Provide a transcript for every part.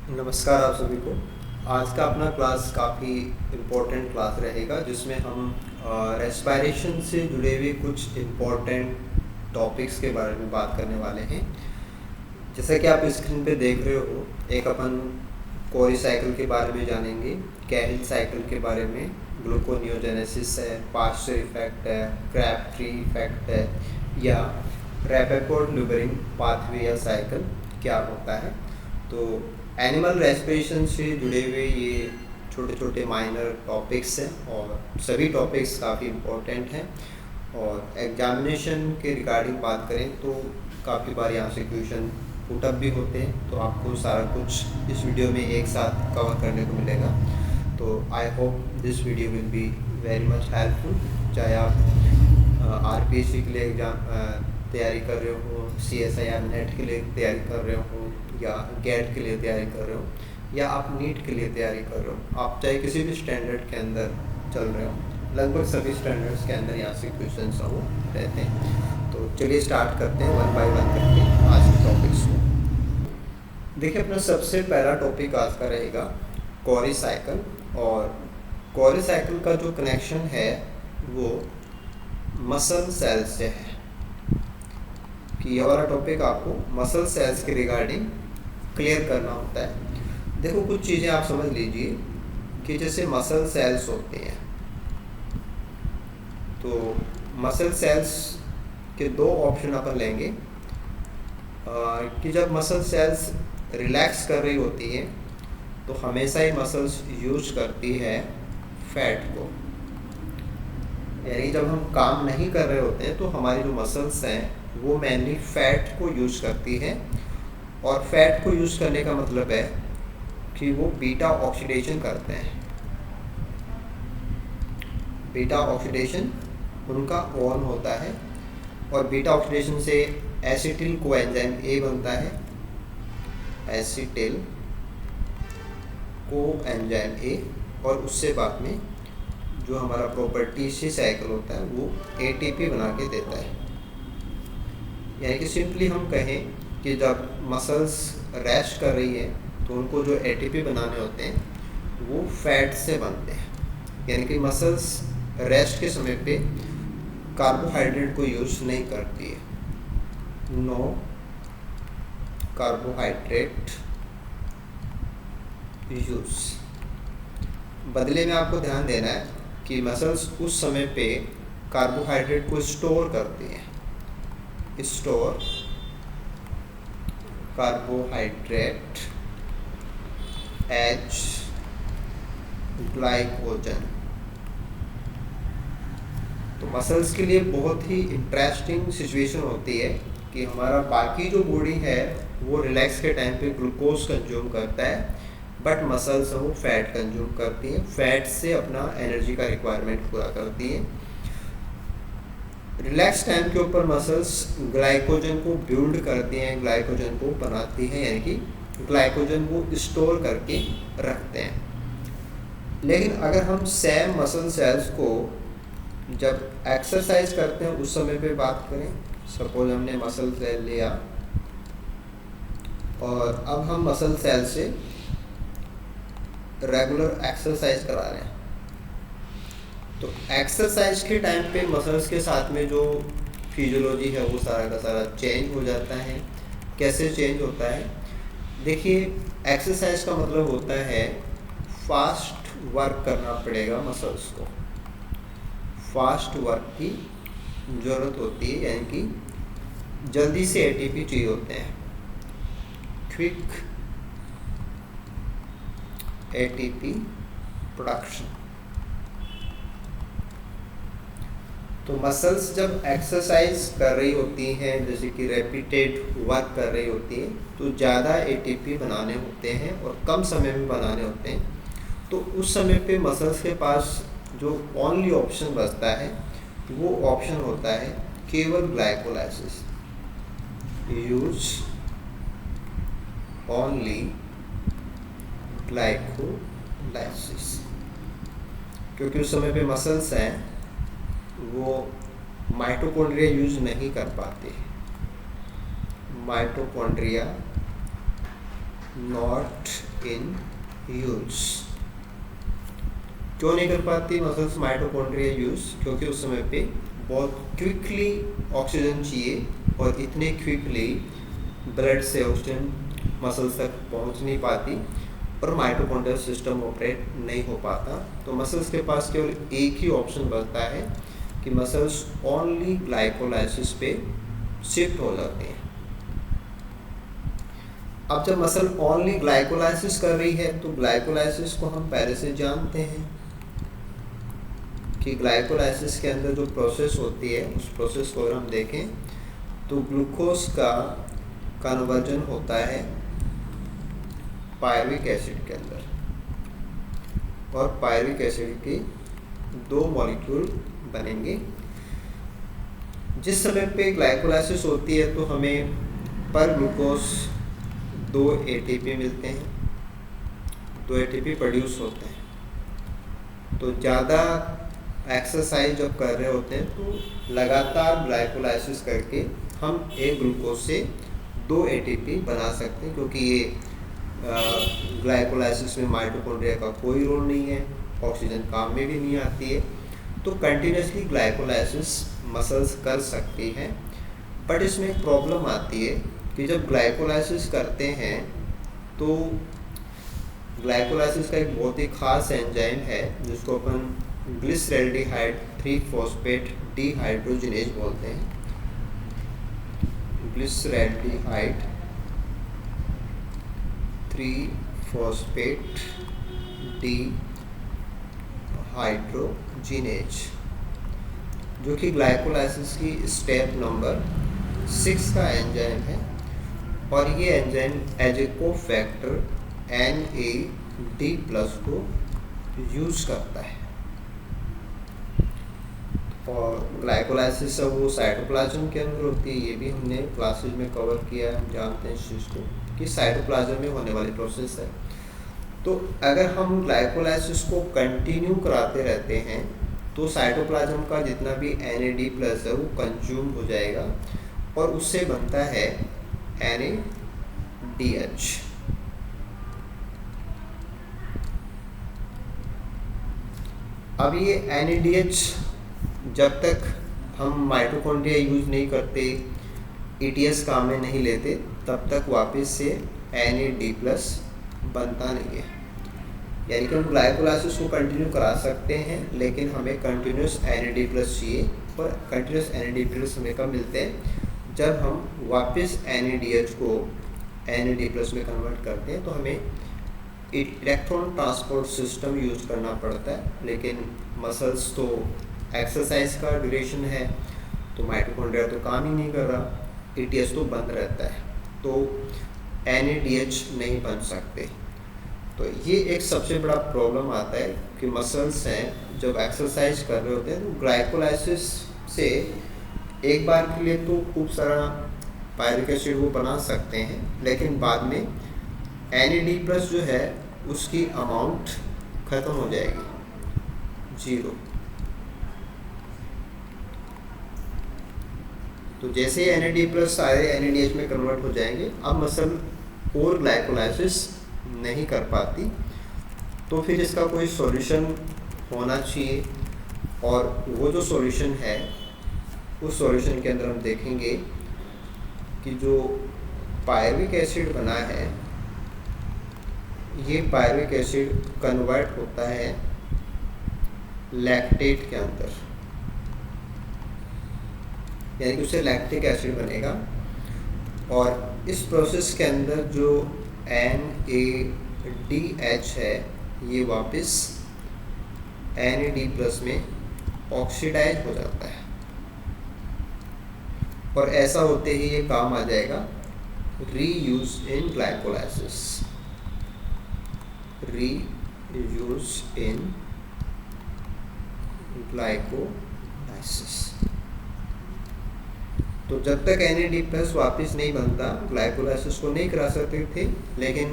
नमस्कार आप सभी को। आज का अपना क्लास काफ़ी इम्पोर्टेंट क्लास रहेगा जिसमें हम रेस्पिरेशन से जुड़े हुए कुछ इम्पोर्टेंट टॉपिक्स के बारे में बात करने वाले हैं। जैसा कि आप स्क्रीन पे देख रहे हो, एक अपन कोरी साइकिल के बारे में जानेंगे, कैहिल साइकिल के बारे में, ग्लूकोनियोजेनेसिस है, पास्चर इफेक्ट है, क्रैबट्री इफेक्ट है, या रैपेकोर्ड ल्यूबरिंग पाथवे या साइकिल क्या होता है। तो एनिमल रेस्पिरेशन से जुड़े हुए ये छोटे छोटे माइनर टॉपिक्स हैं और सभी टॉपिक्स काफ़ी इम्पोर्टेंट हैं। और एग्जामिनेशन के रिगार्डिंग बात करें तो काफ़ी बार यहाँ से क्वेश्चन पुटअप भी होते हैं, तो आपको सारा कुछ इस वीडियो में एक साथ कवर करने को मिलेगा। तो I hope this video will be very much helpful. चाहे आप आरपीएससी के लिए एग्जाम तैयारी कर रहे हो, CSIR नेट के लिए तैयारी कर रहे हो, या गेट के लिए तैयारी कर रहे हो, या आप नीट के लिए तैयारी कर रहे हो, आप चाहे किसी भी स्टैंडर्ड के अंदर चल रहे हो, लगभग सभी स्टैंडर्ड्स के अंदर यहाँ से क्वेश्चन वो रहते हैं। तो चलिए स्टार्ट करते हैं वन बाय वन करके आज के टॉपिक्स को। देखिए, अपना सबसे पहला टॉपिक आज का रहेगा कोरी साइकिल। और कोरी साइकिल का जो कनेक्शन है वो मसल सेल्स से है, कि ये वाला टॉपिक आपको मसल सेल्स के रिगार्डिंग क्लियर करना होता है। देखो, कुछ चीज़ें आप समझ लीजिए कि जैसे मसल सेल्स होते हैं, तो मसल सेल्स के दो ऑप्शन अपन लेंगे कि जब मसल सेल्स रिलैक्स कर रही होती है तो हमेशा ही मसल्स यूज करती है फैट को। यानी जब हम काम नहीं कर रहे होते हैं तो हमारी जो मसल्स हैं वो मेनली फैट को यूज करती है। और फैट को यूज करने का मतलब है कि वो बीटा ऑक्सीडेशन करते हैं। बीटा ऑक्सीडेशन उनका ऑन होता है, और बीटा ऑक्सीडेशन से एसिटिल कोएंजाइम ए बनता है, एसिटिल कोएंजाइम ए, और उससे बाद में जो हमारा प्रॉपर्टी सी साइकिल होता है वो ATP बना के देता है। यानी कि सिंपली हम कहें कि जब मसल्स रेस्ट कर रही है तो उनको जो ATP बनाने होते हैं वो फैट से बनते हैं। यानी कि मसल्स रेस्ट के समय पे कार्बोहाइड्रेट को यूज नहीं करती है, नो कार्बोहाइड्रेट यूज। बदले में आपको ध्यान देना है कि मसल्स उस समय पे कार्बोहाइड्रेट को स्टोर करती हैं, स्टोर कार्बोहाइड्रेट एज ग्लाइकोजन। तो मसल्स के लिए बहुत ही इंटरेस्टिंग सिचुएशन होती है कि हमारा बाकी जो बॉडी है वो रिलैक्स के टाइम पे ग्लूकोज कंज्यूम करता है, बट मसल्स वो फैट कंज्यूम करती है, फैट से अपना एनर्जी का रिक्वायरमेंट पूरा करती है। रिलैक्स टाइम के ऊपर मसल्स ग्लाइकोजन को बिल्ड करती हैं, ग्लाइकोजन को बनाती हैं, यानी कि ग्लाइकोजन को स्टोर करके रखते हैं। लेकिन अगर हम सेम मसल सेल्स को जब एक्सरसाइज करते हैं उस समय पे बात करें, सपोज हमने मसल सेल लिया और अब हम मसल सेल से रेगुलर एक्सरसाइज करा रहे हैं, तो एक्सरसाइज के टाइम पे मसल्स के साथ में जो फिजियोलॉजी है वो सारा का सारा चेंज हो जाता है। कैसे चेंज होता है? देखिए, एक्सरसाइज का मतलब होता है फास्ट वर्क करना पड़ेगा मसल्स को, फास्ट वर्क की ज़रूरत होती है, यानी कि जल्दी से ATP चाहिए होते हैं, क्विक ATP प्रोडक्शन। तो मसल्स जब एक्सरसाइज कर रही होती हैं, जैसे कि रेपिटेड वर्क कर रही होती हैं, तो ज़्यादा ATP बनाने होते हैं और कम समय में बनाने होते हैं। तो उस समय पे मसल्स के पास जो ओनली ऑप्शन बचता है वो ऑप्शन होता है केवल ग्लाइकोलाइसिस, यूज ओनली ग्लाइकोलाइसिस। क्योंकि उस समय पे मसल्स हैं वो माइटोकॉन्ड्रिया यूज नहीं कर पाते, माइटोकॉन्ड्रिया नॉट इन यूज। क्यों नहीं कर पाती मसल्स माइटोकॉन्ड्रिया यूज? क्योंकि उस समय पे बहुत क्विकली ऑक्सीजन चाहिए और इतने क्विकली ब्लड से ऑक्सीजन मसल्स तक पहुंच नहीं पाती और माइटोकॉन्ड्रियल सिस्टम ऑपरेट नहीं हो पाता। तो मसल्स के पास केवल एक ही ऑप्शन बनता है कि मसल्स ओनली ग्लाइकोलाइसिस पे शिफ्ट हो जाते हैं। अब जब मसल ओनली ग्लाइकोलाइसिस कर रही है तो ग्लाइकोलाइसिस को हम पहले से जानते हैं कि ग्लाइकोलाइसिस के अंदर जो प्रोसेस होती है उस प्रोसेस को अगर हम देखें तो ग्लूकोज का कन्वर्जन होता है पायरुविक एसिड के अंदर और पायरुविक एसिड के 2 मॉलिक्यूल बनेंगे। जिस समय पे ग्लाइकोलाइसिस होती है तो हमें पर ग्लूकोज 2 ATP मिलते हैं, 2 ATP प्रोड्यूस होते हैं। तो ज़्यादा एक्सरसाइज जब कर रहे होते हैं तो लगातार ग्लाइकोलाइसिस करके हम एक ग्लूकोज से 2 ATP बना सकते हैं, क्योंकि ये ग्लाइकोलाइसिस में माइटोकॉन्ड्रिया का कोई रोल नहीं है, ऑक्सीजन काम में भी नहीं आती है। तो कंटिन्यूसली ग्लाइकोलाइसिस मसल्स कर सकती हैं, बट इसमें एक प्रॉब्लम आती है कि जब ग्लाइकोलाइसिस करते हैं तो ग्लाइकोलाइसिस का एक बहुत ही खास एंजाइम है जिसको अपन ग्लिसरैल्डिहाइड 3-फॉस्फेट डिहाइड्रोजिनेज बोलते हैं। ग्लिसरैल्डिहाइड 3-फॉस्फेट डिहाइड्रोजिनेज, जो कि ग्लाइकोलाइसिस की स्टेप नंबर 6 का एंजाइम है और ये enzyme as a cofactor NAD+ को यूज करता है। और ग्लाइकोलाइसिस वो साइटोप्लाज्म के अंदर होती है, ये भी हमने क्लासेज में कवर किया है, हम जानते हैं इस चीज़ को कि साइटोप्लाज्म में होने वाली प्रोसेस है। तो अगर हम ग्लाइकोलाइसिस को कंटिन्यू कराते रहते हैं तो साइटोप्लाज्म का जितना भी NAD+ है वो कंज्यूम हो जाएगा और उससे बनता है NADH। अब ये NADH जब तक हम माइटोकॉन्ड्रिया यूज नहीं करते, ETS काम में नहीं लेते, तब तक वापस से NAD+ बनता नहीं है। यानी कि हम ग्लाइकोलाइसिस को कंटिन्यू करा सकते हैं लेकिन हमें कंटिन्यूस NAD+ चाहिए, और कंटिन्यूस NAD+ हमें कब मिलते हैं? जब हम वापस NADH को NAD+ में कन्वर्ट करते हैं तो हमें इलेक्ट्रॉन ट्रांसपोर्ट सिस्टम यूज करना पड़ता है। लेकिन मसल्स तो एक्सरसाइज का ड्यूरेशन है तो माइटोकॉन्ड्रिया तो काम ही नहीं कर रहा, ETS तो बंद रहता है, तो NADH नहीं बन सकते। तो ये एक सबसे बड़ा प्रॉब्लम आता है कि मसल्स हैं जब एक्सरसाइज कर रहे होते हैं तो ग्लाइकोलाइसिस से एक बार के लिए तो खूब सारा पायरुविक एसिड वो बना सकते हैं, लेकिन बाद में NAD+ जो है उसकी अमाउंट ख़त्म हो जाएगी, 0। तो जैसे ही NAD+ सारे NADH में कन्वर्ट हो जाएंगे, अब मसल और ग्लाइकोलाइसिस नहीं कर पाती। तो फिर इसका कोई सॉल्यूशन होना चाहिए, और वो जो सॉल्यूशन है उस सॉल्यूशन के अंदर हम देखेंगे कि जो पायरुविक एसिड बना है, ये पायरुविक एसिड कन्वर्ट होता है लैक्टेट के अंदर, यानी कि उससे लैक्टिक एसिड बनेगा। और इस प्रोसेस के अंदर जो NADH है ये वापस NAD+ में ऑक्सीडाइज हो जाता है, और ऐसा होते ही ये काम आ जाएगा रीयूज इन ग्लाइकोलाइसिस, रीयूज इन ग्लाइकोलाइसिस। तो जब तक NAD+ वापस नहीं बनता ग्लाइकोलाइसिस को नहीं करा सकते थे, लेकिन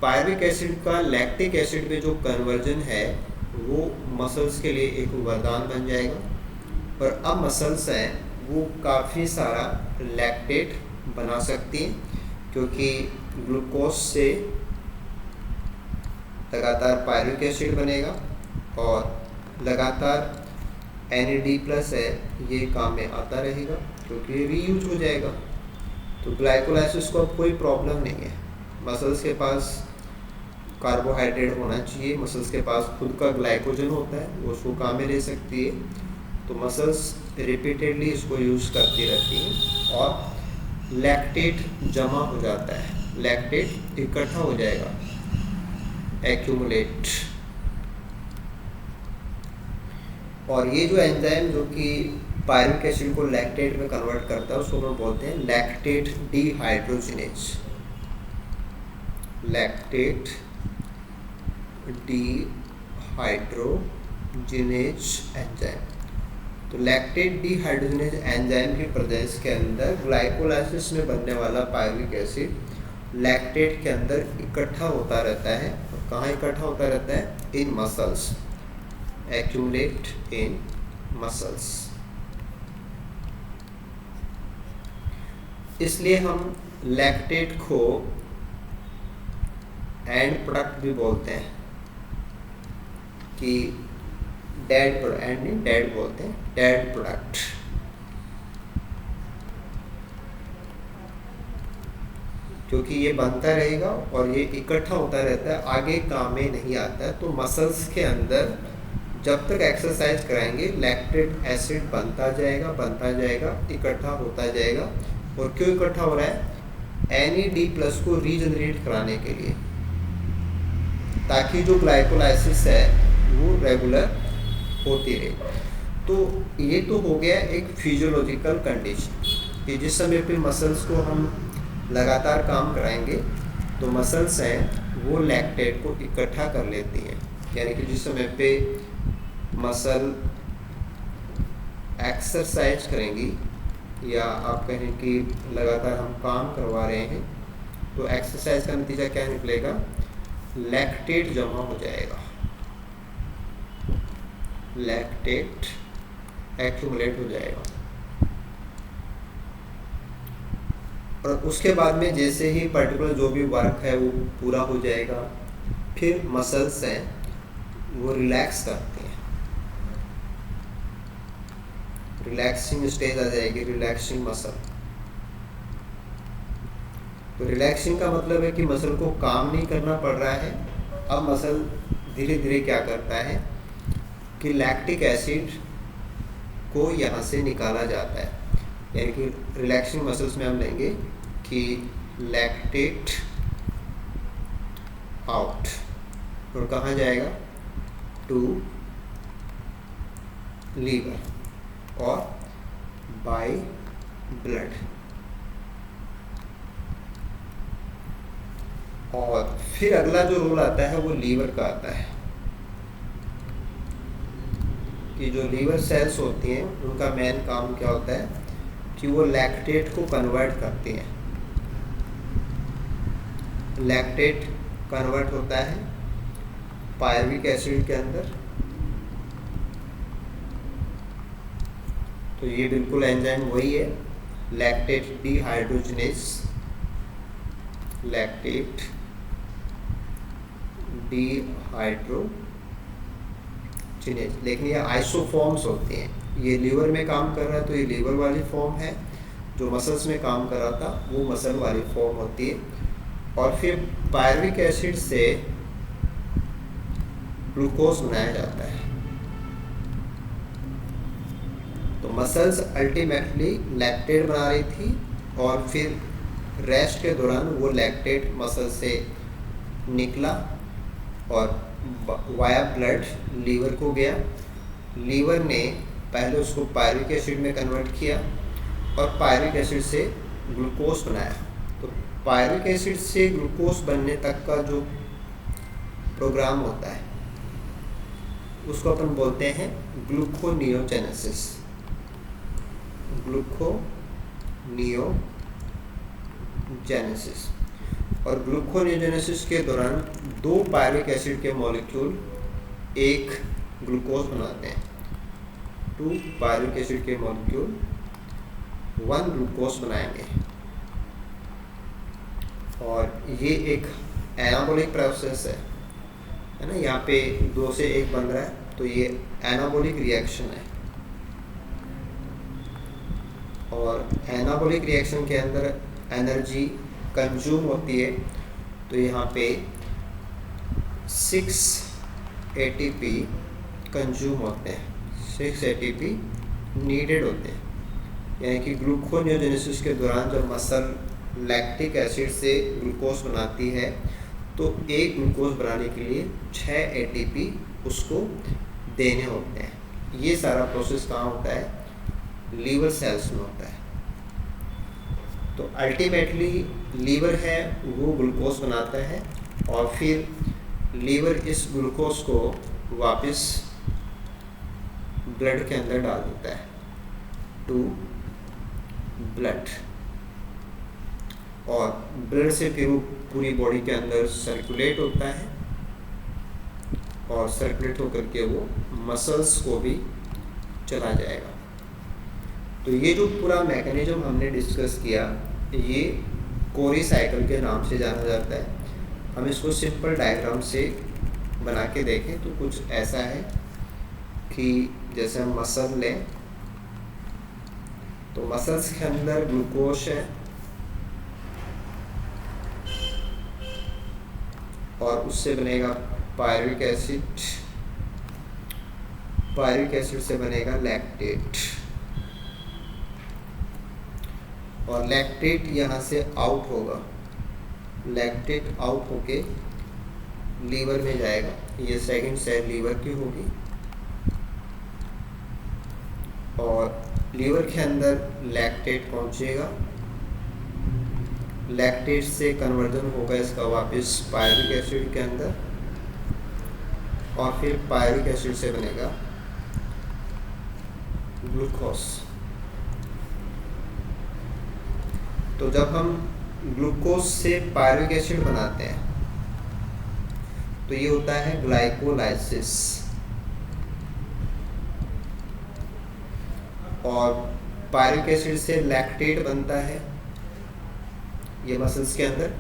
पायरुविक एसिड का लैक्टिक एसिड में जो कन्वर्जन है वो मसल्स के लिए एक वरदान बन जाएगा, और अब मसल्स हैं वो काफ़ी सारा लैक्टेट बना सकती हैं, क्योंकि ग्लूकोज से लगातार पायरुविक एसिड बनेगा और लगातार NAD+ है ये काम में आता रहेगा क्योंकि ये रीयूज हो जाएगा। तो ग्लाइकोलाइसिस को अब कोई प्रॉब्लम नहीं है। मसल्स के पास कार्बोहाइड्रेट होना चाहिए, मसल्स के पास खुद का ग्लाइकोजन होता है, वो उसको काम में ले सकती है। तो मसल्स रिपीटेडली इसको यूज़ करती रहती हैं और लैक्टेट जमा हो जाता है, लैक्टेट इकट्ठा हो जाएगा, एक्यूमुलेट। और ये जो एंजाइम जो कि पायरुविक एसिड को लैक्टेट में कन्वर्ट करता है उसको हम बोलते हैं lactate dehydrogenase, lactate dehydrogenase enzyme. तो लैक्टेट डिहाइड्रोजिनेज एंजाइम की प्रेजेंस के अंदर ग्लाइकोलाइसिस में बनने वाला पायरुविक एसिड लैक्टेट के अंदर इकट्ठा होता रहता है। और कहाँ इकट्ठा होता रहता है? इन मसल्स, एक्यूमुलेट इन मसल्स। इसलिए हम लैक्टेट को एंड प्रोडक्ट भी बोलते हैं कि डेड प्रोडक्ट, एंड डेड बोलते हैं, डेड प्रोडक्ट। क्योंकि ये बनता रहेगा और ये इकट्ठा होता रहता है, आगे काम में नहीं आता है। तो मसल्स के अंदर जब तक एक्सरसाइज कराएंगे लैक्टेट एसिड बनता जाएगा, इकट्ठा होता जाएगा। और क्यों इकट्ठा हो रहा है? NAD+ को रीजनरेट कराने के लिए, ताकि जो ग्लाइकोलाइसिस है वो रेगुलर होती रहे। तो ये तो हो गया एक फिजियोलॉजिकल कंडीशन कि जिस समय पे मसल्स को हम लगातार काम कराएंगे तो मसल्स हैं वो लैक्टेट को इकट्ठा कर लेती हैं। यानी कि जिस समय पे मसल एक्सरसाइज करेंगी या आप कहें कि लगातार हम काम करवा रहे हैं तो एक्सरसाइज का नतीजा क्या निकलेगा? लैक्टेट जमा हो जाएगा, लैक्टेट एक्यूमुलेट हो जाएगा। और उसके बाद में जैसे ही पर्टिकुलर जो भी वर्क है वो पूरा हो जाएगा, फिर मसल्स हैं वो रिलैक्स करते हैं, रिलैक्सिंग स्टेज आ जाएगी, रिलैक्सिंग मसल। तो रिलैक्सिंग का मतलब है कि मसल को काम नहीं करना पड़ रहा है। अब मसल धीरे धीरे क्या करता है कि लैक्टिक एसिड को यहाँ से निकाला जाता है। यानी कि रिलैक्सिंग मसल्स में हम लेंगे कि लैक्टेट आउट, और कहाँ जाएगा? टू लीवर और बाय ब्लड। और फिर अगला जो रोल आता है वो लीवर का आता है कि जो लीवर सेल्स होती हैं उनका मेन काम क्या होता है कि वो लैक्टेट को कन्वर्ट करती हैं। लैक्टेट कन्वर्ट होता है पायरुविक एसिड के अंदर। तो ये बिल्कुल एंजाइम वही है, लैक्टेट डिहाइड्रोजिनेज, लैक्टेट डिहाइड्रोजिनेज। लेकिन ये आइसोफॉर्म्स होते हैं। ये लीवर में काम कर रहा है तो ये लीवर वाली फॉर्म है, जो मसल्स में काम कर रहा था वो मसल वाली फॉर्म होती है। और फिर पायरुविक एसिड से ग्लूकोज बनाया जाता है। तो मसल्स अल्टीमेटली लैक्टेट बना रही थी और फिर रेस्ट के दौरान वो लैक्टेट मसल से निकला और वाया ब्लड लीवर को गया। लीवर ने पहले उसको पायरुविक एसिड में कन्वर्ट किया और पायरुविक एसिड से ग्लूकोज बनाया। तो पायरुविक एसिड से ग्लूकोज बनने तक का जो प्रोग्राम होता है उसको अपन बोलते हैं ग्लूकोनियोजेनेसिस, ग्लूकोनियोजेनेसिस। और ग्लूकोनियोजेनेसिस के दौरान दो पायरुविक एसिड के मॉलिक्यूल एक ग्लूकोज बनाते हैं। 2 पायरुविक एसिड के मॉलिक्यूल 1 ग्लूकोज बनाएंगे। और ये एक एनाबॉलिक प्रोसेस है। है ना, यहाँ पे 2 से 1 बन रहा है, तो ये एनाबॉलिक रिएक्शन है। और एनाबॉलिक रिएक्शन के अंदर एनर्जी कंज्यूम होती है, तो यहाँ पे 6 ATP कंज्यूम होते हैं, 6 ATP नीडेड होते हैं। यानी कि ग्लूकोनियोजेनेसिस के दौरान जब मसल लैक्टिक एसिड से ग्लूकोज बनाती है, तो एक ग्लूकोज बनाने के लिए 6 ATP उसको देने होते हैं। ये सारा प्रोसेस कहाँ होता है? लीवर सेल्स में होता है। तो अल्टीमेटली लीवर है वो ग्लूकोज बनाता है, और फिर लीवर इस ग्लूकोज को वापस ब्लड के अंदर डाल देता है, टू ब्लड, और ब्लड से फिर वो पूरी बॉडी के अंदर सर्कुलेट होता है, और सर्कुलेट होकर के वो मसल्स को भी चला जाएगा। तो ये जो पूरा मैकेनिज्म हमने डिस्कस किया, ये कोरी साइकिल के नाम से जाना जाता है। हम इसको सिंपल डायग्राम से बना के देखें तो कुछ ऐसा है कि जैसे हम मसल लें, तो मसल्स के अंदर ग्लूकोज है, और उससे बनेगा पायरुविक एसिड, पायरुविक एसिड से बनेगा लैक्टेट, और लैक्टेट यहाँ से आउट होगा, लैक्टेट आउट होके लीवर में जाएगा। ये सेकंड सेल लीवर की होगी, और लीवर के अंदर लैक्टेट पहुँचेगा, लैक्टेट से कन्वर्जन होगा इसका वापस पायरुविक एसिड के अंदर, और फिर पायरुविक एसिड से बनेगा ग्लूकोज। तो जब हम ग्लूकोज से पायरुविक एसिड बनाते हैं तो ये होता है ग्लाइकोलाइसिस, और पायरुविक एसिड से लैक्टेट बनता है, ये मसल्स के अंदर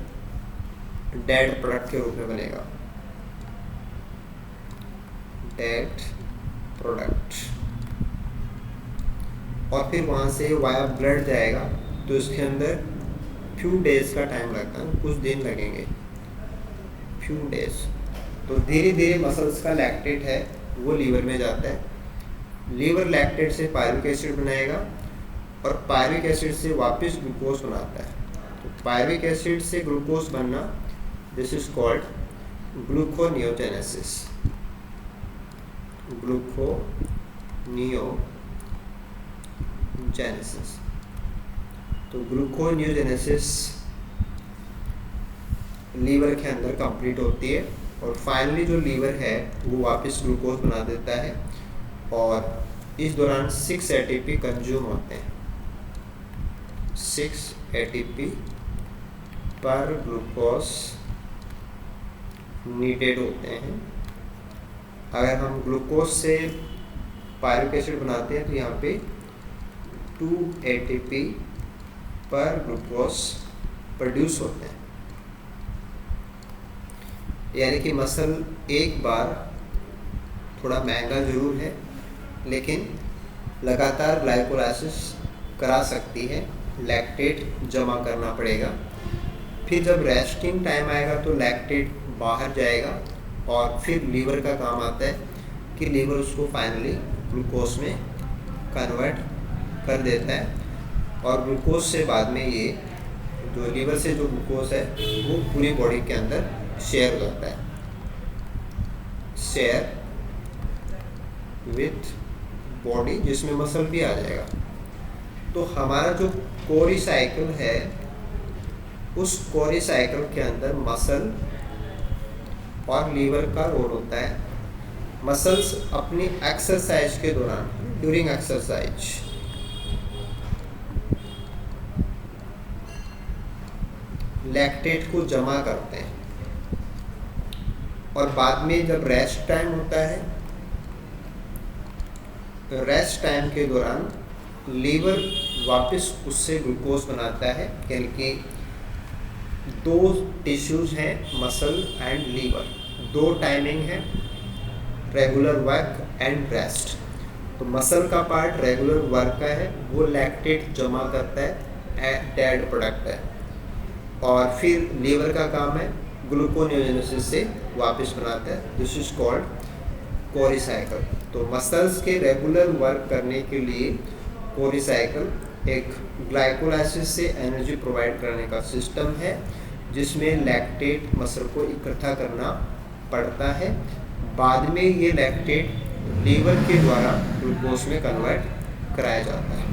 डेड प्रोडक्ट के रूप में बनेगा, डेड प्रोडक्ट, और फिर वहाँ से वाया ब्लड जाएगा, तो इसके अंदर फ्यू डेज का टाइम लगता है, कुछ दिन लगेंगे, फ्यू डेज। तो धीरे धीरे मसल्स का लैक्टेट है वो लीवर में जाता है, लीवर लैक्टेट से पायरुविक एसिड बनाएगा, और पायरुविक एसिड से वापस ग्लूकोज बनाता है। तो पायरुविक एसिड से ग्लूकोज बनना, this is called gluconeogenesis, gluconeogenesis. तो ग्लूकोनियोजेनेसिस लीवर के अंदर कंप्लीट होती है, और फाइनली जो लीवर है वो वापस ग्लूकोज बना देता है, और इस दौरान 6 ATP कंज्यूम होते हैं, 6 ATP पर ग्लूकोज नीडेड होते हैं। अगर हम ग्लूकोज से पायरुविक एसिड बनाते हैं तो यहाँ पे 2 ATP पर ग्लूकोज प्रोड्यूस होते हैं। यानी कि मसल एक बार थोड़ा महंगा ज़रूर है, लेकिन लगातार ग्लाइकोलाइसिस करा सकती है, लैक्टेट जमा करना पड़ेगा, फिर जब रेस्टिंग टाइम आएगा तो लैक्टेट बाहर जाएगा, और फिर लीवर का काम आता है कि लीवर उसको फाइनली ग्लूकोज में कन्वर्ट कर देता है, और ग्लूकोज से बाद में ये जो लीवर से जो ग्लूकोज है वो पूरी बॉडी के अंदर शेयर हो जाता है, शेयर विथ बॉडी, जिसमें मसल भी आ जाएगा। तो हमारा जो कोरी साइकिल है, उस कोरी साइकिल के अंदर मसल और लीवर का रोल होता है। मसल्स अपनी एक्सरसाइज के दौरान, ड्यूरिंग एक्सरसाइज, लैक्टेट को जमा करते हैं, और बाद में जब रेस्ट टाइम होता है, तो रेस्ट टाइम के दौरान लीवर वापस उससे ग्लूकोज बनाता है। यानी कि 2 टिश्यूज हैं, मसल एंड लीवर, दो टाइमिंग है, रेगुलर वर्क एंड रेस्ट। तो मसल का पार्ट रेगुलर वर्क का है, वो लैक्टेट जमा करता है, डेड प्रोडक्ट है। और फिर लीवर का काम है ग्लूकोनियोजेनेसिस से वापस बनाता है, this is called Cori cycle. तो मसल्स के रेगुलर वर्क करने के लिए कोरी साइकिल एक ग्लाइकोलाइसिस से एनर्जी प्रोवाइड करने का सिस्टम है, जिसमें लैक्टेट मसल को इकट्ठा करना पड़ता है। बाद में ये लैक्टेट लीवर के द्वारा ग्लूकोज में कन्वर्ट कराया जाता है।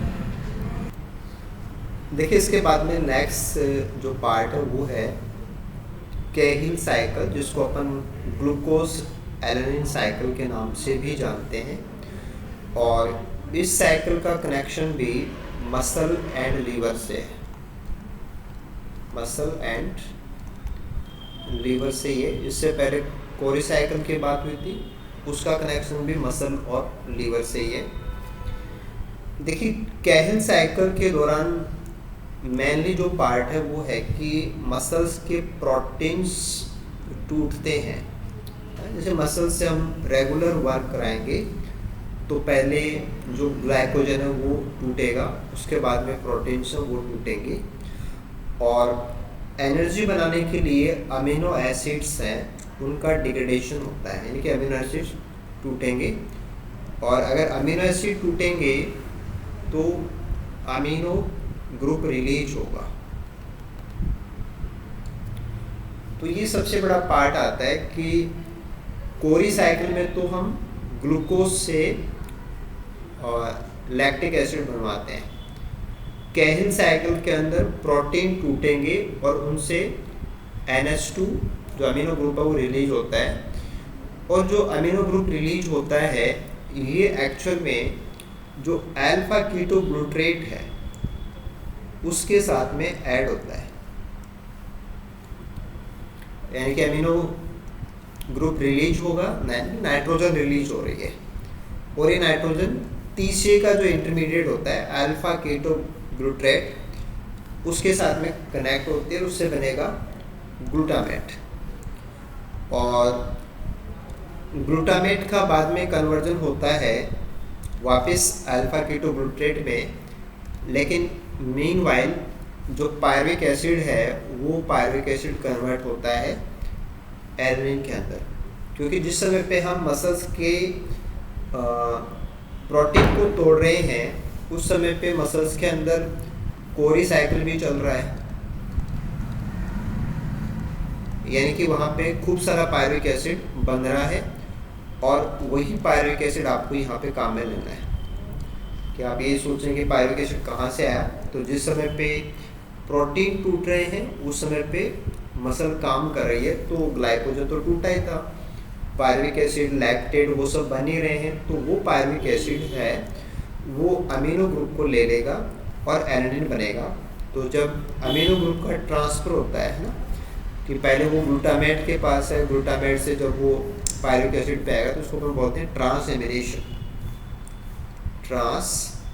देखिए इसके बाद में नेक्स्ट जो पार्ट है वो है कैहिल साइकिल, जिसको अपन ग्लूकोज एलानिन साइकिल के नाम से भी जानते हैं। और इस साइकिल का कनेक्शन भी मसल एंड लीवर से है, मसल एंड लीवर से। ये इससे पहले कोरी साइकिल की बात हुई थी, उसका कनेक्शन भी मसल और लीवर से ही है। देखिए कैहिल साइकिल के दौरान मेनली जो पार्ट है वो है कि मसल्स के प्रोटीन्स टूटते हैं। जैसे मसल से हम रेगुलर वर्क कराएंगे तो पहले जो ग्लाइकोजन है वो टूटेगा, उसके बाद में प्रोटीन्स हैं वो टूटेंगे। और एनर्जी बनाने के लिए अमीनो एसिड्स हैं, उनका डिग्रेडेशन होता है, यानी कि अमीनो एसिड्स टूटेंगे। और अगर अमीनो एसिड टूटेंगे तो अमीनो ग्रुप रिलीज होगा। तो ये सबसे बड़ा पार्ट आता है कि कोरी साइकिल में तो हम ग्लूकोज से और लैक्टिक एसिड बनवाते हैं। कैहिल साइकिल के अंदर प्रोटीन टूटेंगे और उनसे NH2 जो अमीनो ग्रुप है वो रिलीज होता है। और जो अमीनो ग्रुप रिलीज होता है ये एक्चुअल में जो अल्फा कीटोग्लूट्रेट है उसके साथ में ऐड होता है, यानी कि अमीनो ग्रुप रिलीज होगा, नाइट्रोजन रिलीज हो रही है। और ये नाइट्रोजन तीसरे का जो इंटरमीडिएट होता है अल्फा कीटोग्लूट्रेट, उसके साथ में कनेक्ट होती है, उससे बनेगा ग्लूटामेट। और ग्लूटामेट का बाद में कन्वर्जन होता है वापस अल्फा कीटोग्लूट्रेट में। लेकिन मीनवाइल जो पायरुविक एसिड है वो पायरुविक एसिड कन्वर्ट होता है एलानिन के अंदर, क्योंकि जिस समय पे हम मसल्स के प्रोटीन को तोड़ रहे हैं उस समय पे मसल्स के अंदर कोरी साइकिल भी चल रहा है, यानी कि वहाँ पे खूब सारा पायरुविक एसिड बन रहा है। और वही पायरुविक एसिड आपको यहाँ पे काम में लेना है। कि आप ये सोचें कि पायरुविक एसिड कहाँ से आया, तो जिस समय पे प्रोटीन टूट रहे हैं उस समय पे मसल काम कर रही है, तो ग्लाइकोजन तो टूटा ही था, पायरुविक एसिड लैक्टेट वो सब बन ही रहे हैं, तो वो पायरुविक एसिड है वो अमीनो ग्रुप को ले लेगा और एलानिन बनेगा। तो जब अमीनो ग्रुप का ट्रांसफ़र होता है ना, कि पहले वो ग्लूटामेट के पास है, ग्लूटामेट से जब वो पायरुविक एसिड पे आएगा तो उसको अपन बोलते हैं ट्रांसएमिनेशन, ट्रांसएमिनेशन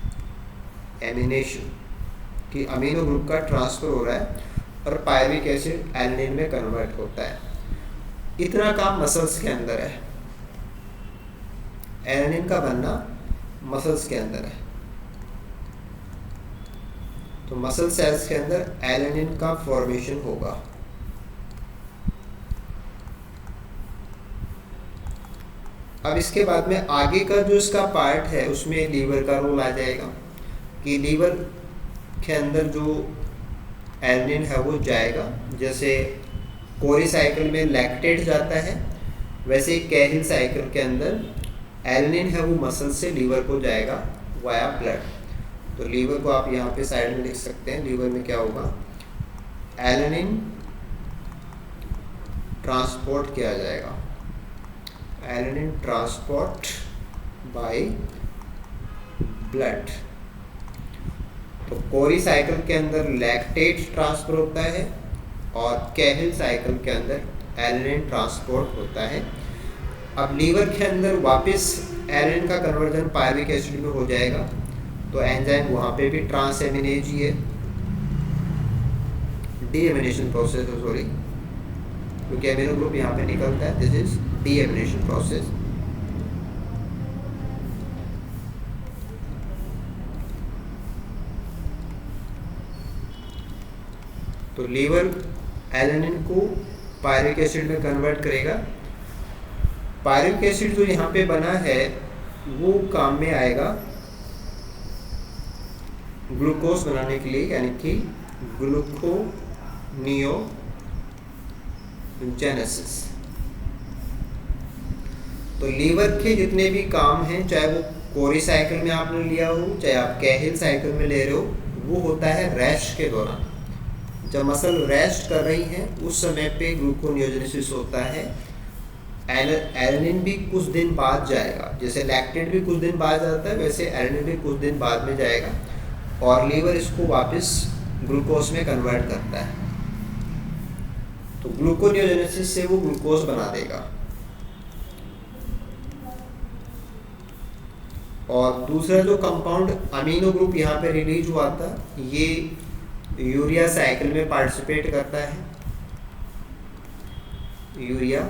कि अमीनो ग्रुप का ट्रांसफ़र हो रहा है और पायरुविक एसिड एलानिन में कन्वर्ट होता है। इतना काम मसल्स के अंदर है, एलानिन का बनना मसल्स के अंदर है। तो मसल सेल्स के अंदर एलानिन का फॉर्मेशन होगा। अब इसके बाद में आगे का जो इसका पार्ट है उसमें लीवर का रोल आ जाएगा, कि लीवर के अंदर जो एलानिन है वो जाएगा। जैसे कोरी साइकिल में लैक्टेट जाता है, वैसे ही कैहिल साइकिल के अंदर एलानिन है वो मसल से लीवर को जाएगा वाया ब्लड। तो लीवर को आप यहाँ पे साइड में लिख सकते हैं। लीवर में क्या होगा, एलानिन ट्रांसपोर्ट किया जाएगा, एलानिन ट्रांसपोर्ट बाय ब्लड। तो कोरी साइकिल के अंदर लैक्टेट ट्रांसफर होता है और कैहिल साइकिल के अंदर एलानिन ट्रांसपोर्ट होता है। अब लीवर के अंदर वापस एलानिन का कन्वर्जन पायरुविक एसिड में हो जाएगा, तो एंजाइम वहाँ पे भी ट्रांसएमिनेज ही है, डीएमिनेशन प्रोसेस है, सॉरी। क्योंकि अमीनो ग्रुप यहाँ पे निकलता है, दिस इज डीएमिनेशन प्रोसेस। तो लीवर एलेनिन को पायरिक एसिड में कन्वर्ट करेगा। पायरिक एसिड जो यहाँ पे बना है वो काम में आएगा ग्लूकोज बनाने के लिए, यानी कि ग्लूकोनियोजेनेसिस। तो लीवर के जितने भी काम हैं, चाहे वो कोरी साइकिल में आपने लिया हो, चाहे आप कैहिल साइकिल में ले रहे हो, वो होता है रेस्ट के दौरान। जब मसल रेस्ट कर रही है उस समय पे ग्लूकोनियोजेनेसिस होता है। एलेनिन भी कुछ दिन बाद जाएगा, जैसे लैक्टेट भी कुछ दिन बाद जाता है, वैसे एलेनिन भी कुछ दिन बाद में जाएगा और लीवर इसको वापस ग्लूकोज में कन्वर्ट करता है। तो ग्लूकोनियोजेनेसिस से वो ग्लूकोज बना देगा। और दूसरा जो कंपाउंड अमीनो ग्रुप यहाँ पे रिलीज हुआ था, ये यूरिया साइकिल में पार्टिसिपेट करता है, यूरिया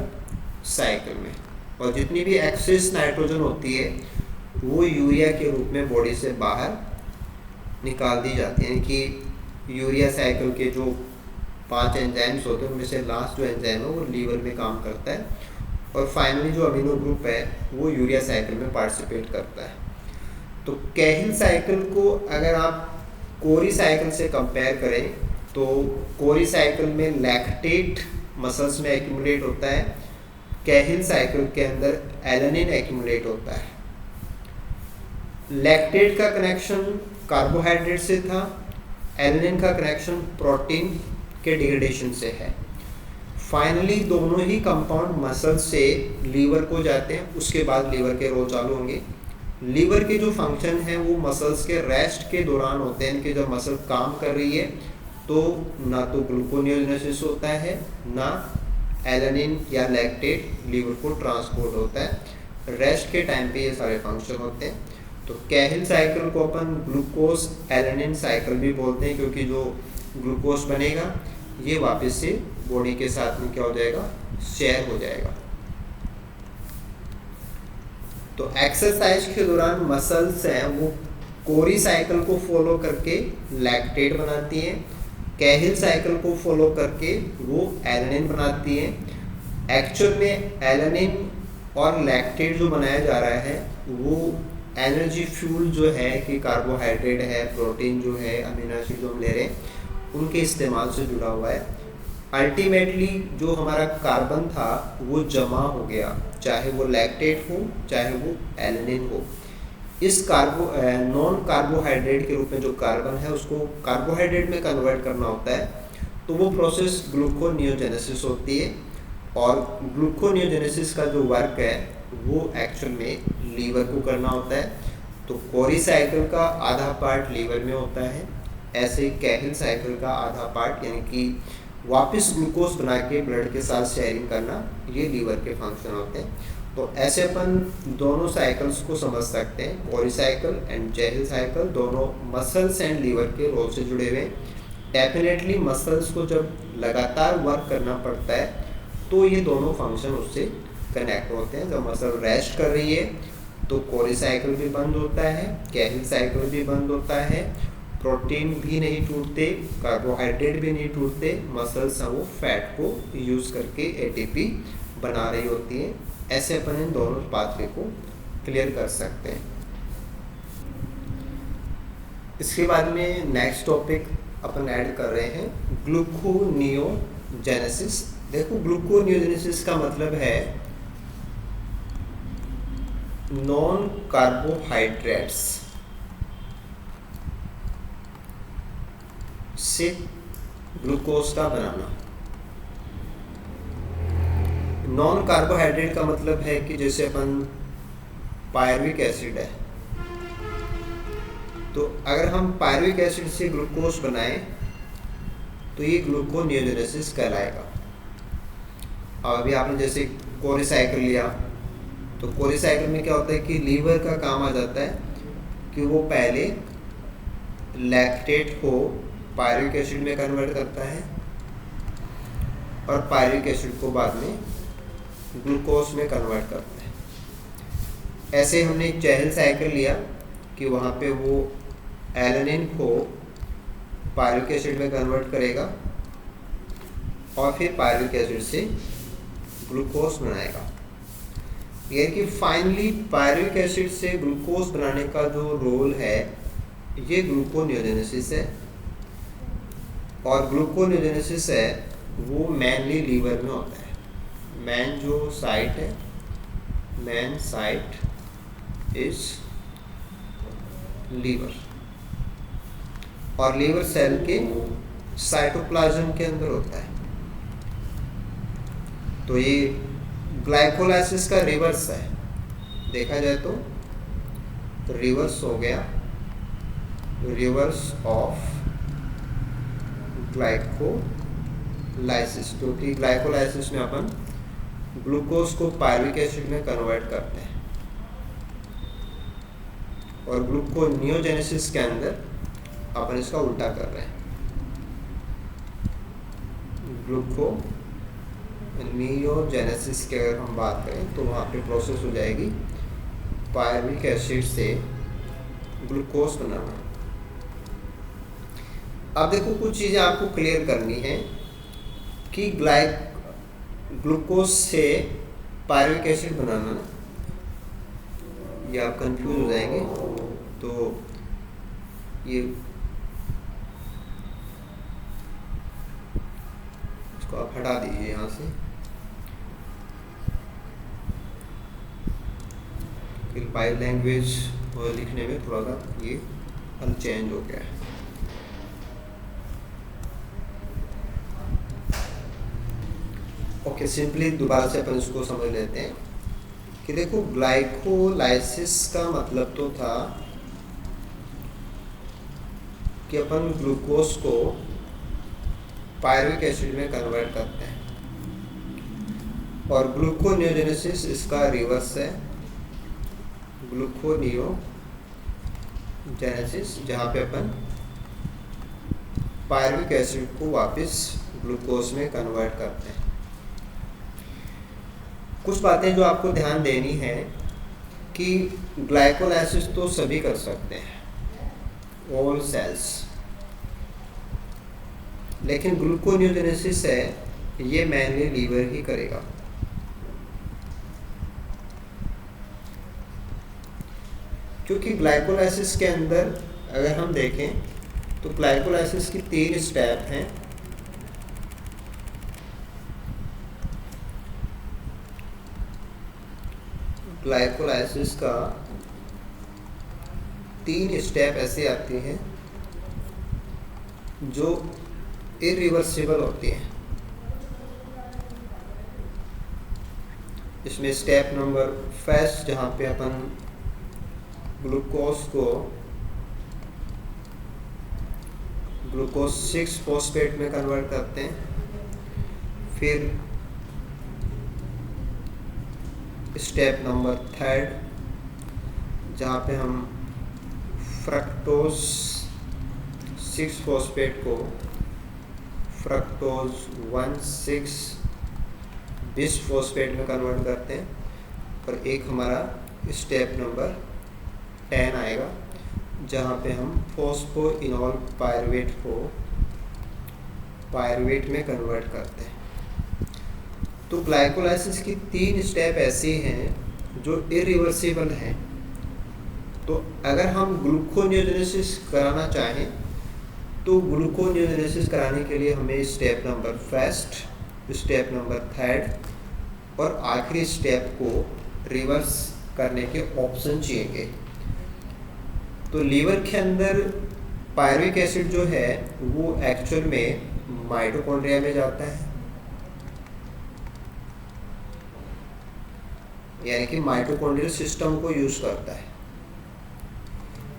साइकिल में। और जितनी भी एक्सेस नाइट्रोजन होती है वो यूरिया के रूप में बॉडी से बाहर निकाल दी जाती है। यानी कि यूरिया साइकिल के जो 5 एंजाइम्स होते हैं उनमें से लास्ट जो एंजाइम है वो लीवर में काम करता है और फाइनली जो अमीनो ग्रुप है वो यूरिया साइकिल में पार्टिसिपेट करता है। तो कैहिल साइकिल को अगर आप कोरी साइकिल से कंपेयर करें तो कोरी साइकिल में लैक्टेट मसल्स में एक्यूमुलेट होता है, कैहिल साइकिल के अंदर एलेनिन एक्यूमुलेट होता है। लैक्टेट का कनेक्शन कार्बोहाइड्रेट से था, एलेनिन का कनेक्शन प्रोटीन के डिग्रेडेशन से है। फाइनली दोनों ही कंपाउंड मसल से लीवर को जाते हैं, उसके बाद लीवर के रोल चालू होंगे। लीवर के जो फंक्शन है वो मसल्स के रेस्ट के दौरान होते हैं कि जब मसल काम कर रही है तो ना तो ग्लूकोनियोजेनेसिस होता है, ना एलेनिन या लैक्टेट लीवर को ट्रांसपोर्ट होता है। रेस्ट के टाइम पे ये सारे फंक्शन होते हैं। तो कैहिल साइकिल को अपन ग्लूकोज एलेनिन साइकिल भी बोलते हैं, क्योंकि जो ग्लूकोज बनेगा ये वापस से बॉडी के साथ में क्या हो जाएगा, शेयर हो जाएगा। तो एक्सरसाइज के दौरान मसल्स हैं वो कोरी साइकिल को फॉलो करके लैक्टेट बनाती हैं, कैहिल साइकिल को फॉलो करके वो एलेनिन बनाती हैं। एक्चुअल में एलेनिन और लैक्टेट जो बनाया जा रहा है वो एनर्जी फ्यूल जो है कि कार्बोहाइड्रेट है, प्रोटीन जो है, अमीनो एसिड जो हम ले रहे हैं उनके इस्तेमाल से जुड़ा हुआ है। अल्टीमेटली जो हमारा कार्बन था वो जमा हो गया, चाहे वो लैक्टेट हो चाहे वो एलेनिन हो। इस नॉन कार्बोहाइड्रेट के रूप में जो कार्बन है उसको कार्बोहाइड्रेट में कन्वर्ट करना होता है, तो वो प्रोसेस ग्लूकोनियोजेनेसिस होती है। और ग्लूकोनियोजेनेसिस का जो वर्क है वो एक्चुअल में लीवर को करना होता है। तो कोरी साइकिल का आधा पार्ट लीवर में होता है, ऐसे कैहिल साइकिल का आधा पार्ट यानी कि वापस ग्लूकोज बना के ब्लड के साथ शेयरिंग करना, ये लीवर के फंक्शन होते हैं। तो ऐसे अपन दोनों साइकिल्स को समझ सकते हैं, कोरी साइकिल एंड कैहिल साइकिल दोनों मसल्स एंड लीवर के रोल से जुड़े हुए हैं। डेफिनेटली मसल्स को जब लगातार वर्क करना पड़ता है तो ये दोनों फंक्शन उससे कनेक्ट होते हैं। जब मसल रेस्ट कर रही है तो कोरी साइकिल भी बंद होता है, कैहिल साइकिल भी बंद होता है, प्रोटीन भी नहीं टूटते, कार्बोहाइड्रेट भी नहीं टूटते, मसल्स वो फैट को यूज़ करके एटीपी बना रही होती हैं। ऐसे अपन इन दोनों पाथवे को क्लियर कर सकते हैं। इसके बाद में नेक्स्ट टॉपिक अपन ऐड कर रहे हैं ग्लूकोनियोजेनेसिस। देखो ग्लूकोनियोजेनेसिस का मतलब है नॉन कार्बोहाइड्रेट्स से ग्लूकोज का बनाना। नॉन कार्बोहाइड्रेट का मतलब है कि जैसे अपन पायरुविक एसिड है, तो अगर हम पायरुविक एसिड से ग्लूकोज बनाएं तो ये ग्लूकोनियोजेनेसिस कहलाएगा। और अभी आपने जैसे कोरी साइकिल लिया, तो कोरी साइकिल में क्या होता है कि लीवर का काम आ जाता है कि वो पहले लैक्टेट को पायरुविक एसिड में कन्वर्ट करता है और पायरुविक एसिड को बाद में ग्लूकोज में कन्वर्ट करते हैं। ऐसे हमने एक चेहल साइकिल लिया कि वहाँ पे वो एलेनिन को पायरुविक एसिड में कन्वर्ट करेगा और फिर पायरुविक एसिड से ग्लूकोज बनाएगा। यानी कि फाइनली पायरुविक एसिड से ग्लूकोज बनाने का जो रोल है ये ग्लूकोनियोजेनेसिस है, और ग्लूकोनियोजेनेसिस है वो मेनली लीवर में होता है। मेन जो साइट है, मेन साइट इज लीवर, और लीवर सेल के साइटोप्लाज्म के अंदर होता है। तो ये ग्लाइकोलाइसिस का रिवर्स है, देखा जाए तो रिवर्स हो गया, रिवर्स ऑफ ग्लाइकोलाइसिस, क्योंकि ग्लाइकोलाइसिस में अपन ग्लूकोज को पायरुविक एसिड में कन्वर्ट करते हैं, और ग्लूकोनियोजेनेसिस के अंदर अपन इसका उल्टा कर रहे हैं। ग्लूकोनियोजेनेसिस की अगर हम बात करें तो वहाँ पे प्रोसेस हो जाएगी पायरुविक एसिड से ग्लूकोज बनाना। अब देखो कुछ चीज़ें आपको क्लियर करनी है कि ग्लूकोज से पायरुविक एसिड बनाना ना, ये आप कंफ्यूज हो जाएंगे। तो ये इसको आप हटा दीजिए यहाँ से, पाई लैंग्वेज और लिखने में थोड़ा सा ये अनचेंज हो गया है। ओके, सिंपली दोबारा से अपन इसको समझ लेते हैं कि देखो ग्लाइकोलाइसिस का मतलब तो था कि अपन ग्लूकोज को पायरुविक एसिड में कन्वर्ट करते हैं, और ग्लूकोनियोजेनेसिस इसका रिवर्स है, ग्लूकोनियोजेनेसिस, जहाँ पे अपन पायरुविक एसिड को वापस ग्लूकोज में कन्वर्ट करते हैं। कुछ बातें जो आपको ध्यान देनी है कि ग्लाइकोलाइसिस तो सभी कर सकते हैं, ऑल सेल्स, लेकिन ग्लूकोनियोजेनेसिस है ये मेनली लीवर ही करेगा। क्योंकि ग्लाइकोलाइसिस के अंदर अगर हम देखें तो ग्लाइकोलाइसिस की 3 स्टेप हैं। ग्लाइकोलाइसिस का 3 स्टेप ऐसे आती हैं जो इरिवर्सिबल होती हैं। इसमें स्टेप नंबर फर्स्ट, जहाँ पे अपन ग्लूकोज को ग्लूकोज 6 फॉस्फेट में कन्वर्ट करते हैं, फिर स्टेप नंबर थर्ड, जहाँ पे हम फ्रक्टोज 6 फॉस्फेट को फ्रक्टोज 1,6 बिस फॉस्फेट में कन्वर्ट करते हैं, और एक हमारा स्टेप नंबर 10 आएगा जहाँ पे हम फॉस्फोइनॉल पायरुवेट को पायरुवेट में कन्वर्ट करते हैं। तो ग्लाइकोलाइसिस की 3 स्टेप ऐसे हैं जो इरिवर्सिबल हैं। तो अगर हम ग्लूकोनियोजेनेसिस कराना चाहें तो ग्लूकोनियोजेनेसिस कराने के लिए हमें step number first, step number third और आखिरी स्टेप को रिवर्स करने के ऑप्शन चाहिए। तो लीवर के अंदर पायरुविक एसिड जो है वो एक्चुअल में माइटोकॉन्ड्रिया में जाता है, यानी कि माइटोकॉन्ड्रियल सिस्टम को यूज करता है,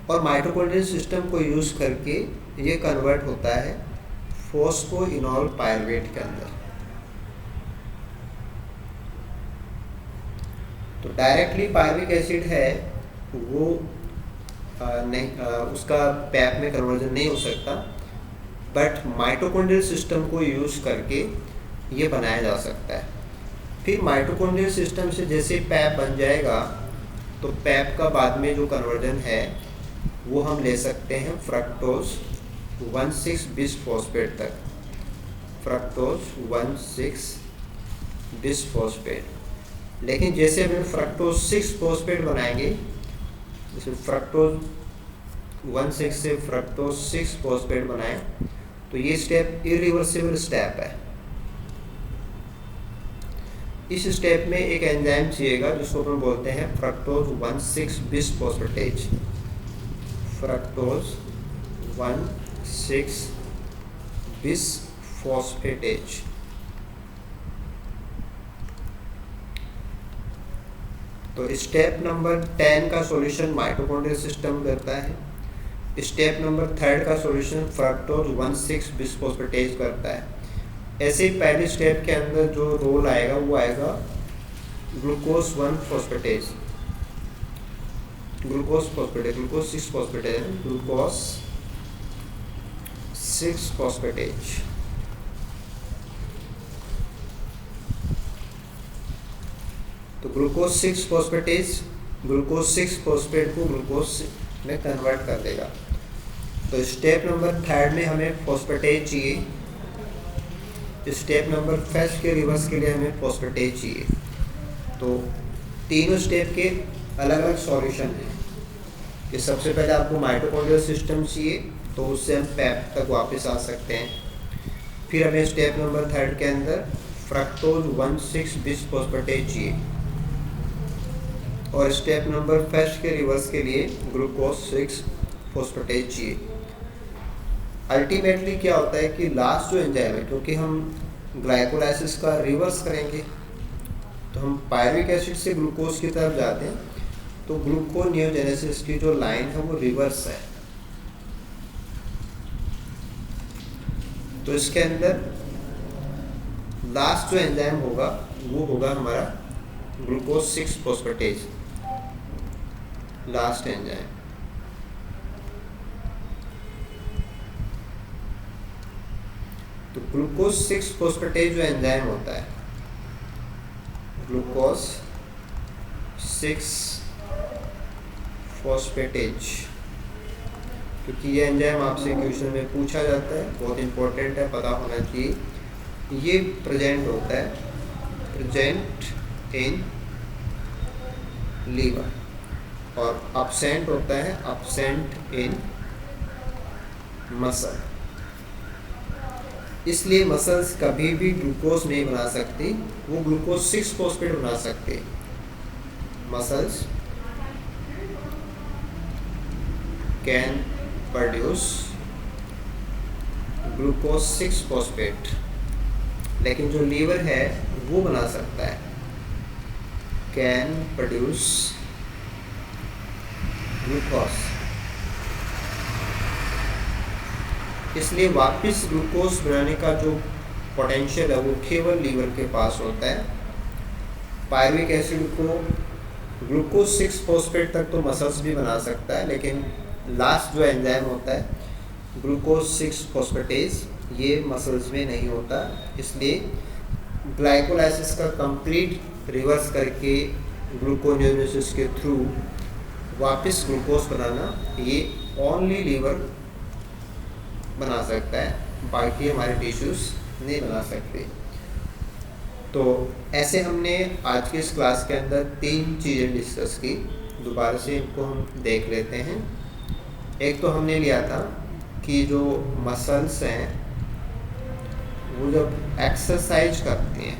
और माइटोकॉन्ड्रियल सिस्टम को यूज करके ये कन्वर्ट होता है फॉस्फोइनॉल पायरुवेट के अंदर। तो डायरेक्टली पायरुविक एसिड है वो उसका पैप में कन्वर्जन नहीं हो सकता, बट माइटोकॉन्ड्रियल सिस्टम को यूज करके ये बनाया जा सकता है। फिर माइटोकॉन्ड्रियल सिस्टम से जैसे पैप बन जाएगा तो पैप का बाद में जो कन्वर्जन है वो हम ले सकते हैं फ्रक्टोज 1,6 बिस्फॉस्फेट तक, फ्रक्टोज 1,6 बिस्फॉस्फेट। लेकिन जैसे हम फ्रक्टोज 6 फॉस्फेट बनाएंगे, जैसे फ्रक्टोज 1,6 से फ्रक्टोज 6 फॉस्फेट बनाएं तो ये स्टेप इरिवर्सिबल स्टेप है। इस स्टेप में एक एंजाइम चाहिएगा जिसको हम बोलते हैं फ्रक्टोज 1,6 बिस्फॉस्फेटेज, फ्रक्टोज 1,6 बिस्फॉस्फेटेज। तो स्टेप नंबर 10 का सॉल्यूशन माइटोकॉन्ड्रियल सिस्टम करता है, स्टेप नंबर 3 का सॉल्यूशन फ्रक्टोज 1,6 बिस्फॉस्फेटेज करता है। ऐसे ही पहले स्टेप के अंदर जो रोल आएगा वो आएगा glucose 1 phosphatase, glucose 6 phosphatase, glucose 6 phosphatase. तो ग्लूकोज 6 फॉस्फेटेज ग्लूकोज 6 फॉस्फेट को ग्लूकोज में कन्वर्ट कर देगा। तो स्टेप नंबर 3 में हमें फॉस्फेटेज चाहिए, स्टेप नंबर 5 के रिवर्स के लिए हमें फॉस्फेटेज चाहिए। तो तीनों स्टेप के अलग अलग सॉल्यूशन हैं। कि सबसे पहले आपको माइटोकॉन्ड्रियल सिस्टम चाहिए तो उससे हम पैप तक वापस आ सकते हैं। फिर हमें स्टेप नंबर 3 के अंदर फ्रक्टोज 1,6 बिस्फॉस्फेटेज चाहिए और स्टेप नंबर 5 के रिवर्स के लिए ग्लूकोज 6 फॉस्फेटेज चाहिए। अल्टीमेटली क्या होता है कि लास्ट जो एंजाइम है, क्योंकि हम ग्लाइकोलाइसिस का रिवर्स करेंगे तो हम पायरुविक एसिड से ग्लूकोज की तरफ जाते हैं, तो ग्लूकोनियोजेनेसिस की जो लाइन है वो रिवर्स है। तो इसके अंदर लास्ट जो एंजाइम होगा वो होगा हमारा ग्लूकोज 6 फॉस्फेटेज, लास्ट एंजाइम। तो ग्लूकोज 6 फॉस्फेटेज जो एंजाइम होता है, ग्लूकोज 6 फॉस्फेटेज, क्योंकि ये एंजाइम आपसे क्वेश्चन में पूछा जाता है, बहुत इंपॉर्टेंट है, पता होना चाहिए। ये प्रेजेंट होता है, प्रेजेंट इन लीवर, और अब्सेंट होता है, अब्सेंट इन मसल। इसलिए मसल्स कभी भी ग्लूकोज नहीं बना सकती, वो ग्लूकोज 6 फॉस्फेट बना सकते। Muscles can produce glucose 6 phosphate, लेकिन जो लीवर है वो बना सकता है, कैन प्रोड्यूस ग्लूकोज। इसलिए वापस ग्लूकोज बनाने का जो पोटेंशियल है वो केवल लीवर के पास होता है। पायरुविक एसिड को ग्लूकोज 6 फॉस्फेट तक तो मसल्स भी बना सकता है, लेकिन लास्ट जो एंजाइम होता है ग्लूकोज 6 फॉस्फेटेज, ये मसल्स में नहीं होता। इसलिए ग्लाइकोलाइसिस का कंप्लीट रिवर्स करके ग्लूकोनियोजेनेसिस के थ्रू वापस ग्लूकोज बनाना ये ओनली लीवर बना सकता है, बाकी हमारे टिश्यूज नहीं बना सकते। तो ऐसे हमने आज की इस क्लास के अंदर 3 चीज़ें डिस्कस की, दोबारा से इनको हम देख लेते हैं। एक तो हमने लिया था कि जो मसल्स हैं वो जब एक्सरसाइज करते हैं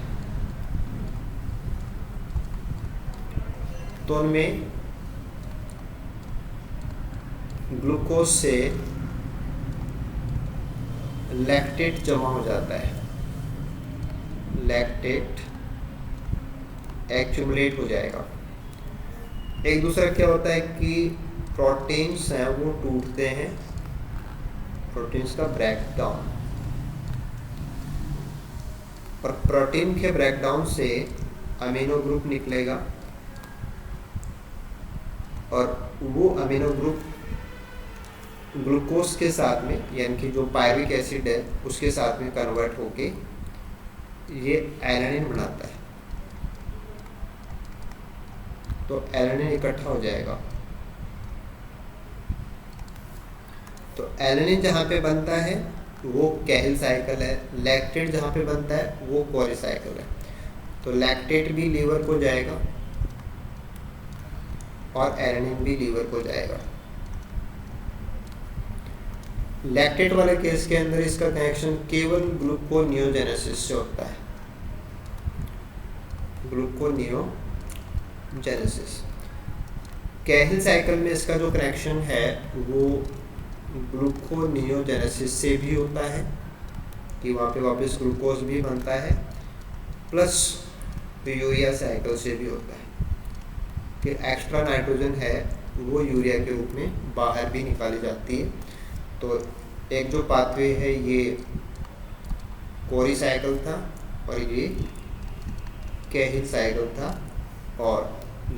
तो उनमें ग्लूकोज से लैक्टेट जमा हो जाता है, लैक्टेट एक्यूमुलेट हो जाएगा। एक दूसरा क्या होता है कि प्रोटीन्स हैं वो टूटते हैं, प्रोटीन्स का ब्रेकडाउन, और प्रोटीन के ब्रेकडाउन से अमीनो ग्रुप निकलेगा और वो अमीनो ग्रुप ग्लूकोज के साथ में, यानी कि जो पायरुविक एसिड है उसके साथ में कन्वर्ट होके ये एलानिन बनाता है, तो एलानिन इकट्ठा हो जाएगा। तो एलानिन जहाँ पे बनता है वो कैहिल साइकिल है, लैक्टेट जहाँ पे बनता है वो कोरी साइकिल है। तो लैक्टेट भी लीवर को जाएगा और एलानिन भी लीवर को जाएगा। लैक्टेट वाले केस के अंदर इसका कनेक्शन केवल ग्लूकोनियोजेनेसिस से होता है, ग्लूकोनियोजेनेसिस। कैहिल साइकिल में इसका जो कनेक्शन है वो ग्लूकोनियोजेनेसिस से भी होता है कि वहाँ पे वापस ग्लूकोज भी बनता है, प्लस यूरिया साइकिल से भी होता है। फिर एक्स्ट्रा नाइट्रोजन है वो यूरिया के रूप में बाहर भी निकाली जाती है। तो एक जो पाथवे है ये कोरी साइकिल था और ये कैहिल साइकिल था, और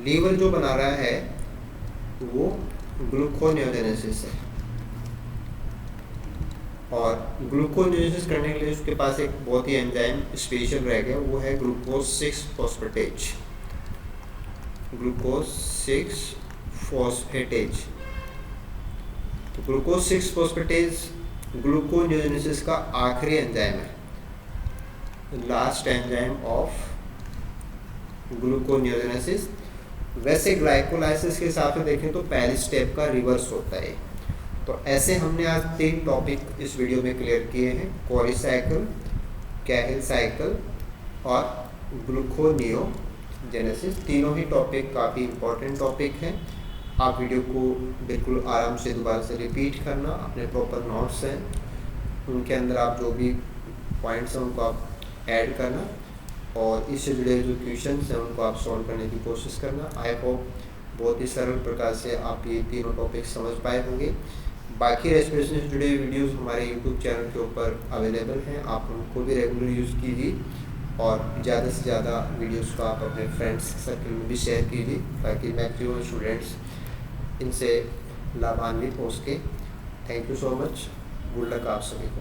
लीवर जो बना रहा है वो ग्लूकोनियोजेनेसिस है। और ग्लूकोनियोजेनेसिस करने के लिए उसके पास एक बहुत ही एंजाइम स्पेशल रह गया, वो है ग्लूकोज 6 फॉस्फेटेज। Glucose 6 phosphatase. तो ग्लूकोज 6 फॉस्फेटेज ग्लूकोनियोजेनेसिस का आखिरी एंजाइम है, लास्ट एंजाइम ऑफ ग्लूकोनियोजेनेसिस। वैसे ग्लाइकोलाइसिस के हिसाब से देखें तो पहले स्टेप का रिवर्स होता है। तो ऐसे हमने आज 3 टॉपिक इस वीडियो में क्लियर किए हैं, कोरी साइकिल, कैहिल साइकिल और ग्लूकोनियोजेनेसिस। तीनों ही टॉपिक काफ़ी इम्पोर्टेंट टॉपिक हैं। आप वीडियो को बिल्कुल आराम से दोबारा से रिपीट करना, अपने प्रॉपर नोट्स हैं उनके अंदर आप जो भी पॉइंट्स हैं उनको आप ऐड करना, और इससे जुड़े जो क्वेश्चंस हैं उनको आप सॉल्व करने की कोशिश करना। आई होप बहुत ही सरल प्रकार से आप ये तीनों टॉपिक समझ पाए होंगे। बाकी रेस्पिरेशन से जुड़े वीडियोस हमारे यूट्यूब चैनल के ऊपर अवेलेबल हैं, आप उनको भी रेगुलर यूज़ कीजिए और ज़्यादा से ज़्यादा वीडियोस को आप अपने फ्रेंड्स सर्कल में भी शेयर कीजिए ताकि मैक्सिमम स्टूडेंट्स इनसे लाभान्वित हो सके। Thank you so much, good luck आप सभी को।